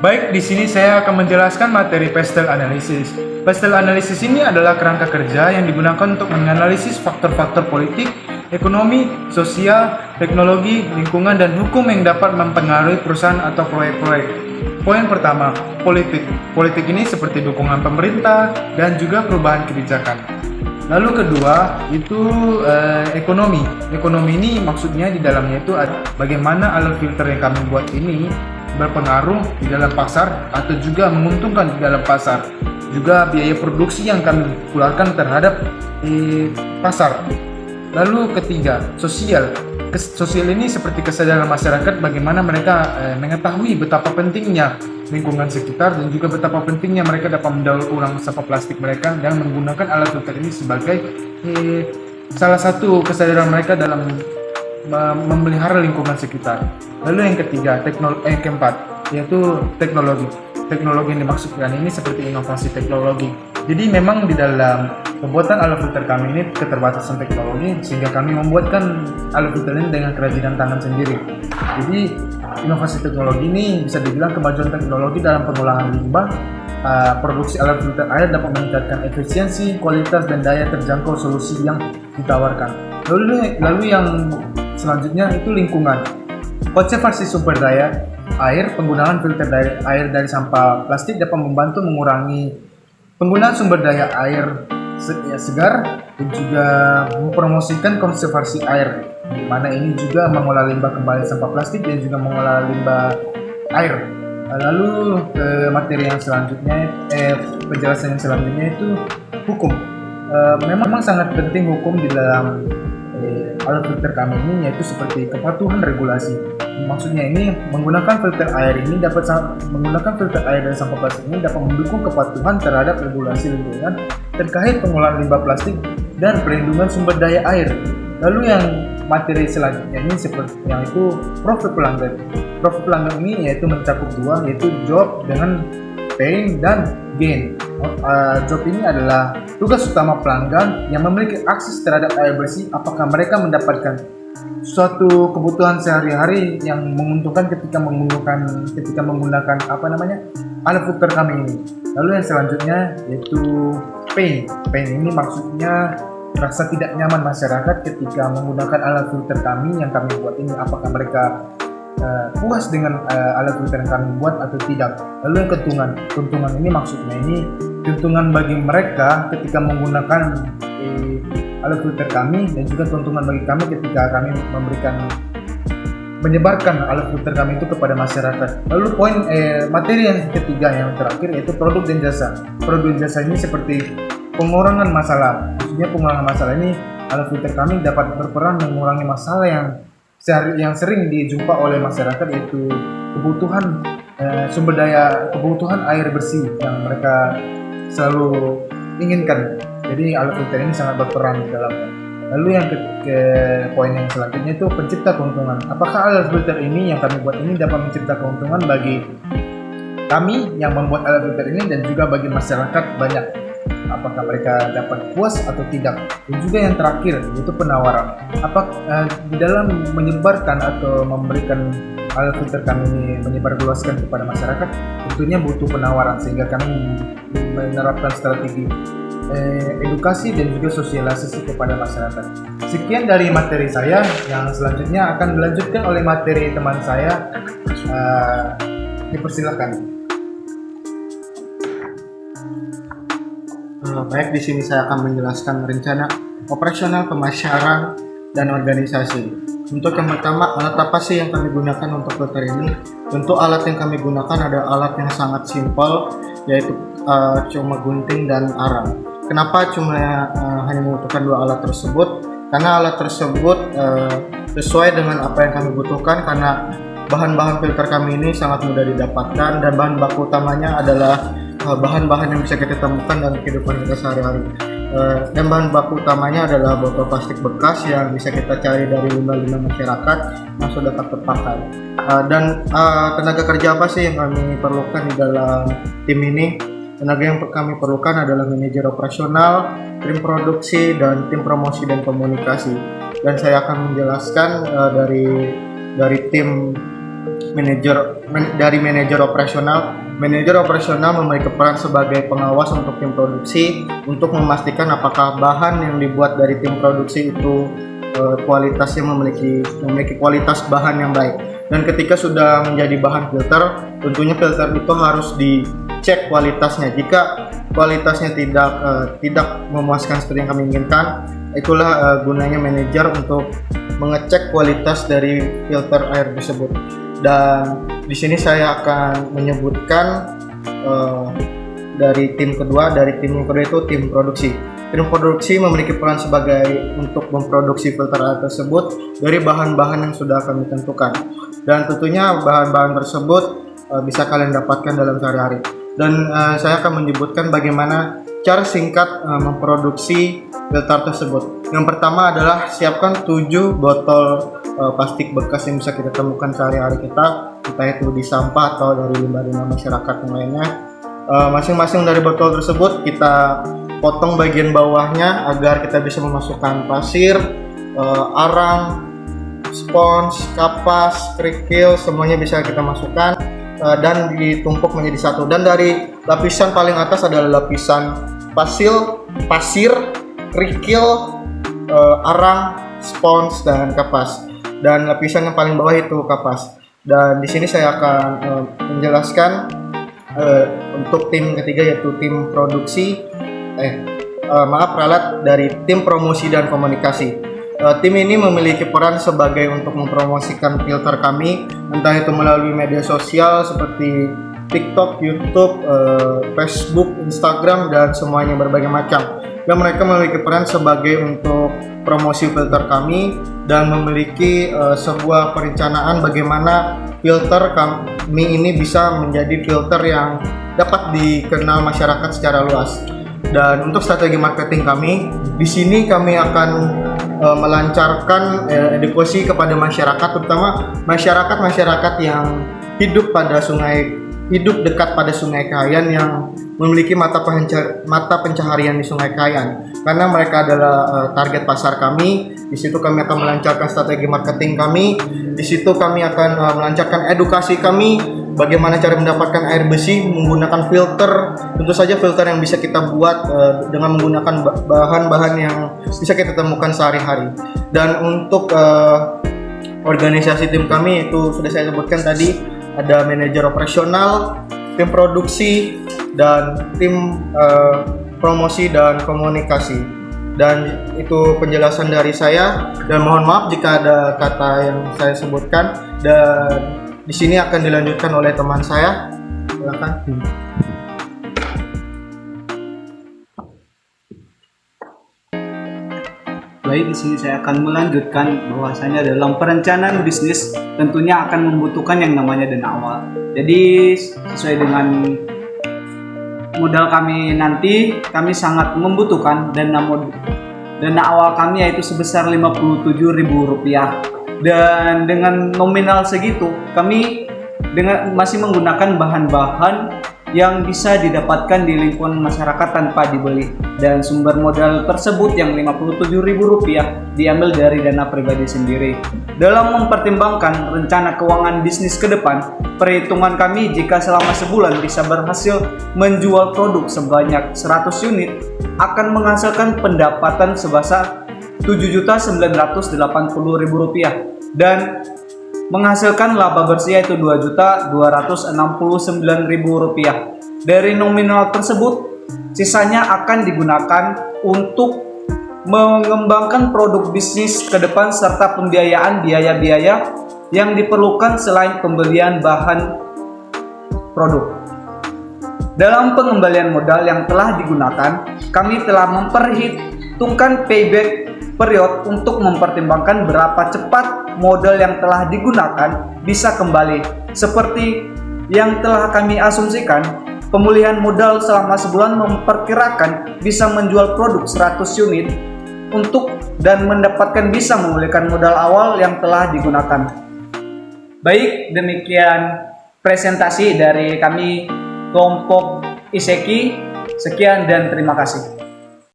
Baik, di sini saya akan menjelaskan materi pastel analysis. Pastel analysis ini adalah kerangka kerja yang digunakan untuk menganalisis faktor-faktor politik, ekonomi, sosial, teknologi, lingkungan, dan hukum yang dapat mempengaruhi perusahaan atau proyek-proyek. Poin pertama, politik. Politik ini seperti dukungan pemerintah dan juga perubahan kebijakan. Lalu kedua, itu ekonomi. Ekonomi ini maksudnya di dalamnya itu bagaimana alat filter yang kami buat ini berpengaruh di dalam pasar atau juga menguntungkan di dalam pasar. Juga biaya produksi yang kami keluarkan terhadap pasar. Lalu ketiga, sosial. Sosial ini seperti kesadaran masyarakat bagaimana mereka mengetahui betapa pentingnya lingkungan sekitar dan juga betapa pentingnya mereka dapat mendaur ulang sampah plastik mereka dan menggunakan alat filter ini sebagai salah satu kesadaran mereka dalam memelihara lingkungan sekitar. Lalu yang ketiga, keempat, yaitu teknologi. Teknologi yang dimaksudkan ini seperti inovasi teknologi. Jadi memang di dalam pembuatan alat filter kami ini keterbatasan teknologi sehingga kami membuatkan alat filter ini dengan kerajinan tangan sendiri. Jadi inovasi teknologi ini bisa dibilang kemajuan teknologi dalam pengolahan limbah. Produksi alat filter air dapat meningkatkan efisiensi, kualitas, dan daya terjangkau solusi yang ditawarkan. Lalu yang selanjutnya itu lingkungan. Konservasi sumber daya air, penggunaan filter air dari sampah plastik dapat membantu mengurangi penggunaan sumber daya air segar dan juga mempromosikan konservasi air, di mana ini juga mengolah limbah kembali sampah plastik dan juga mengolah limbah air. Lalu materi yang selanjutnya, penjelasan yang selanjutnya itu hukum. Memang sangat penting hukum di dalam alat filter kami ini, yaitu seperti kepatuhan regulasi. Maksudnya ini menggunakan filter air dari sampah plastik ini dapat mendukung kepatuhan terhadap regulasi lingkungan terkait pengolahan limbah plastik dan perlindungan sumber daya air. Lalu yang materi selanjutnya ini seperti yang itu profil pelanggan. Profil pelanggan ini yaitu mencakup dua, yaitu job dengan pain dan gain. Job ini adalah tugas utama pelanggan yang memiliki akses terhadap air bersih. Apakah mereka mendapatkan suatu kebutuhan sehari-hari yang menguntungkan ketika menggunakan alat filter kami ini. Lalu yang selanjutnya yaitu pain. Pain ini maksudnya rasa tidak nyaman masyarakat ketika menggunakan alat filter kami yang kami buat ini. Apakah mereka puas dengan alat filter yang kami buat atau tidak. Lalu yang keuntungan ini maksudnya ini keuntungan bagi mereka ketika menggunakan alat filter kami dan juga keuntungan bagi kami ketika kami menyebarkan alat filter kami itu kepada masyarakat. Lalu materi yang ketiga yang terakhir yaitu produk dan jasa. Produk dan jasa ini seperti pengurangan masalah. Maksudnya pengurangan masalah ini alat filter kami dapat berperan mengurangi masalah yang sering dijumpa oleh masyarakat, yaitu kebutuhan kebutuhan air bersih yang mereka selalu inginkan. Jadi alat filter ini sangat berperan di dalamnya. Lalu yang ke poin yang selanjutnya itu pencipta keuntungan. Apakah alat filter ini yang kami buat ini dapat mencipta keuntungan bagi kami yang membuat alat filter ini dan juga bagi masyarakat banyak? Apakah mereka dapat puas atau tidak? Dan juga yang terakhir yaitu penawaran. Di dalam menyebarkan atau memberikan alat filter kami ini menyebarluaskan kepada masyarakat, tentunya butuh penawaran sehingga kami menerapkan strategi edukasi dan juga sosialisasi kepada masyarakat. Sekian dari materi saya, yang selanjutnya akan dilanjutkan oleh materi teman saya. Dipersilakan. Baik, di sini saya akan menjelaskan rencana operasional pemasaran dan organisasi. Untuk yang pertama, alat apa sih yang kami gunakan untuk filter ini? Tentu alat yang kami gunakan ada alat yang sangat simpel, yaitu cuma gunting dan arang. Kenapa hanya membutuhkan dua alat tersebut? Karena alat tersebut sesuai dengan apa yang kami butuhkan, karena bahan-bahan filter kami ini sangat mudah didapatkan dan bahan baku utamanya adalah bahan-bahan yang bisa kita temukan dalam kehidupan kita sehari-hari. Dan bahan baku utamanya adalah botol plastik bekas yang bisa kita cari dari limbah-limbah masyarakat yang sudah tak terpakai. Dan tenaga kerja apa sih yang kami perlukan di dalam tim ini? Tenaga yang kami perlukan adalah manajer operasional, tim produksi, dan tim promosi dan komunikasi. Dan saya akan menjelaskan dari tim manajer operasional. Manajer operasional memiliki peran sebagai pengawas untuk tim produksi untuk memastikan apakah bahan yang dibuat dari tim produksi itu kualitasnya memiliki kualitas bahan yang baik. Dan ketika sudah menjadi bahan filter, tentunya filter itu harus dicek kualitasnya. Jika kualitasnya tidak memuaskan seperti yang kami inginkan, itulah gunanya manajer untuk mengecek kualitas dari filter air tersebut. Dan di sini saya akan menyebutkan dari tim kedua itu tim produksi. Tim produksi memiliki peran sebagai untuk memproduksi filter air tersebut dari bahan-bahan yang sudah kami tentukan. Dan tentunya bahan-bahan tersebut bisa kalian dapatkan dalam sehari-hari. Dan saya akan menyebutkan bagaimana cara singkat memproduksi filter tersebut. Yang pertama adalah siapkan 7 botol plastik bekas yang bisa kita temukan sehari-hari kita, entah itu di sampah atau dari limbah-limbah masyarakat yang lainnya. Masing-masing dari botol tersebut kita potong bagian bawahnya agar kita bisa memasukkan pasir, arang, spons, kapas, kerikil, semuanya bisa kita masukkan dan ditumpuk menjadi satu. Dan dari lapisan paling atas adalah lapisan pasir, kerikil, arang, spons, dan kapas. Dan lapisan yang paling bawah itu kapas. Dan di sini saya akan menjelaskan untuk tim ketiga, yaitu tim produksi perawat dari tim promosi dan komunikasi. Tim ini memiliki peran sebagai untuk mempromosikan filter kami, entah itu melalui media sosial seperti TikTok, YouTube, Facebook, Instagram, dan semuanya berbagai macam. Dan mereka memiliki peran sebagai untuk promosi filter kami dan memiliki sebuah perencanaan bagaimana filter kami ini bisa menjadi filter yang dapat dikenal masyarakat secara luas. Dan untuk strategi marketing kami, di sini kami akan melancarkan edukasi kepada masyarakat, terutama masyarakat yang hidup dekat pada Sungai Kahayan yang memiliki mata pencaharian di Sungai Kahayan, karena mereka adalah target pasar kami. Di situ kami akan melancarkan strategi marketing kami. Di situ kami akan melancarkan edukasi kami, bagaimana cara mendapatkan air bersih menggunakan filter. Tentu saja filter yang bisa kita buat dengan menggunakan bahan-bahan yang bisa kita temukan sehari-hari. Dan untuk organisasi tim kami itu sudah saya sebutkan tadi, ada manajer operasional, tim produksi, dan tim promosi dan komunikasi. Dan itu penjelasan dari saya, dan mohon maaf jika ada kata yang saya sebutkan. Dan di sini akan dilanjutkan oleh teman saya. Silakan. Baik, di sini saya akan melanjutkan bahwasanya dalam perencanaan bisnis tentunya akan membutuhkan yang namanya dana awal. Jadi sesuai dengan modal kami nanti, kami sangat membutuhkan dana awal kami yaitu sebesar Rp57.000. Dan dengan nominal segitu, kami masih menggunakan bahan-bahan yang bisa didapatkan di lingkungan masyarakat tanpa dibeli. Dan sumber modal tersebut yang Rp57.000 diambil dari dana pribadi sendiri. Dalam mempertimbangkan rencana keuangan bisnis ke depan, perhitungan kami jika selama sebulan bisa berhasil menjual produk sebanyak 100 unit akan menghasilkan pendapatan sebesar Rp7.980.000 dan menghasilkan laba bersih yaitu Rp2.269.000. Dari nominal tersebut, sisanya akan digunakan untuk mengembangkan produk bisnis ke depan serta pembiayaan biaya-biaya yang diperlukan selain pembelian bahan produk. Dalam pengembalian modal yang telah digunakan, kami telah memperhitungkan payback period untuk mempertimbangkan berapa cepat modal yang telah digunakan bisa kembali. Seperti yang telah kami asumsikan, pemulihan modal selama sebulan memperkirakan bisa menjual produk 100 unit dan mendapatkan bisa memulihkan modal awal yang telah digunakan. Baik, demikian presentasi dari kami kelompok Iseki. Sekian dan terima kasih.